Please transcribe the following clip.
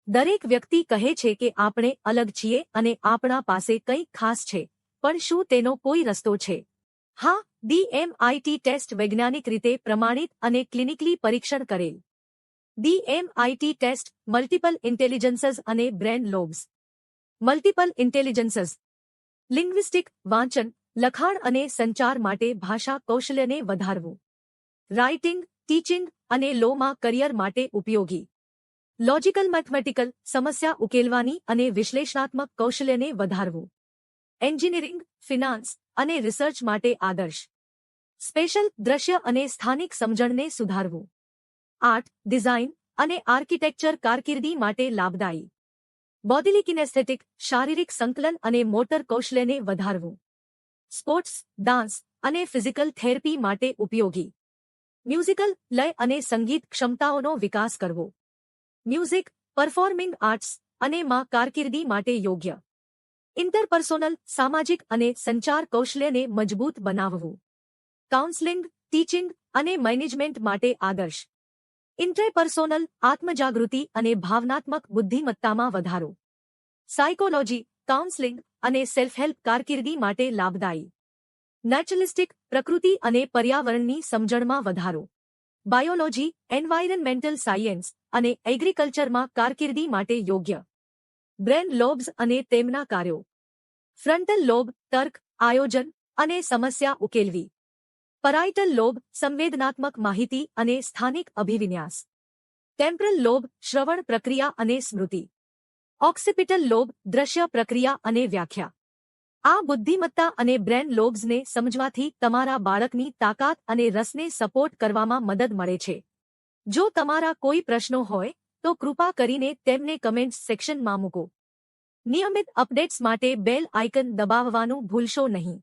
દરેક વ્યક્તિ કહે છે કે આપણે અલગ છીએ અને આપણા પાસે કંઈક ખાસ છે, પણ શું તેનો કોઈ રસ્તો છે? હા, ડીએમઆઈટી ટેસ્ટ વૈજ્ઞાનિક રીતે પ્રમાણિત અને ક્લિનિકલી પરીક્ષણ કરેલ. ડીએમઆઈટી ટેસ્ટ મલ્ટિપલ ઇન્ટેલિજન્સીસ અને બ્રેન લોબ્સ. મલ્ટિપલ ઇન્ટેલિજન્સીસ લિંગ્વિસ્ટિક, વાંચન, લખાણ અને સંચાર માટે ભાષા કૌશલ્યને વધારવું. રાઇટિંગ, ટીચિંગ અને લોમાં કરિયર માટે ઉપયોગી. લોજિકલ મેથમેટિકલ, સમસ્યા ઉકેલવાની અને વિશ્લેષણાત્મક કૌશલ્યને વધારવું. એન્જિનિયરિંગ, ફિનાન્સ અને રિસર્ચ માટે આદર્શ. સ્પેશલ, દ્રશ્ય અને સ્થાનિક સમજણને સુધારવું. આર્ટ, ડિઝાઇન અને આર્કિટેક્ચર કારકિર્દી માટે લાભદાયી. બોડીલી કિનેસ્થેટિક, શારીરિક સંકલન અને મોટર કૌશલ્યને વધારવું. સ્પોર્ટ્સ, ડાન્સ અને ફિઝિકલ થેરપી માટે ઉપયોગી. મ્યુઝિકલ, લય અને સંગીત ક્ષમતાઓનો વિકાસ કરવો. મ્યુઝિક, પરફોર્મિંગ આર્ટ્સ અને માં કારકિર્દી માટે યોગ્ય. ઇન્ટરપર્સોનલ, સામાજિક અને સંચાર કૌશલ્યને મજબૂત બનાવવું. કાઉન્સેલિંગ, ટીચિંગ અને મેનેજમેન્ટ માટે આદર્શ. ઇન્ટરપર્સોનલ, આત્મજાગૃતિ અને ભાવનાત્મક બુદ્ધિમત્તામાં વધારો. સાયકોલોજી, કાઉન્સેલિંગ અને સેલ્ફ હેલ્પ કારકિર્દી માટે લાભદાયી. નેચરલિસ્ટિક, પ્રકૃતિ અને પર્યાવરણની સમજણમાં વધારો. બાયોલોજી, એન્વાયરનમેન્ટલ સાયન્સ અને એગ્રીકલ્ચરમાં કારકિર્દી માટે યોગ્ય. બ્રેન લોબ્સ અને તેમના કાર્યો. ફ્રન્ટલ લોબ, તર્ક, આયોજન અને સમસ્યા ઉકેલવી. પરાઇટલ લોબ, સંવેદનાત્મક માહિતી અને સ્થાનિક અભિવિન્યાસ. ટેમ્પરલ લોબ, શ્રવણ પ્રક્રિયા અને સ્મૃતિ. ઓક્સિપિટલ લોબ, દ્રશ્ય પ્રક્રિયા અને વ્યાખ્યા. આ બુદ્ધિમત્તા અને બ્રેન લોબ્સને સમજવાથી તમારા બાળકની તાકાત અને રસને સપોર્ટ કરવામાં મદદ મળે છે. જો તમારા કોઈ પ્રશ્નો હોય તો કૃપા કરીને તેમને કમેન્ટ્સ સેક્શનમાં મૂકો. નિયમિત અપડેટ્સ માટે બેલ આઇકન દબાવવાનું ભૂલશો નહીં.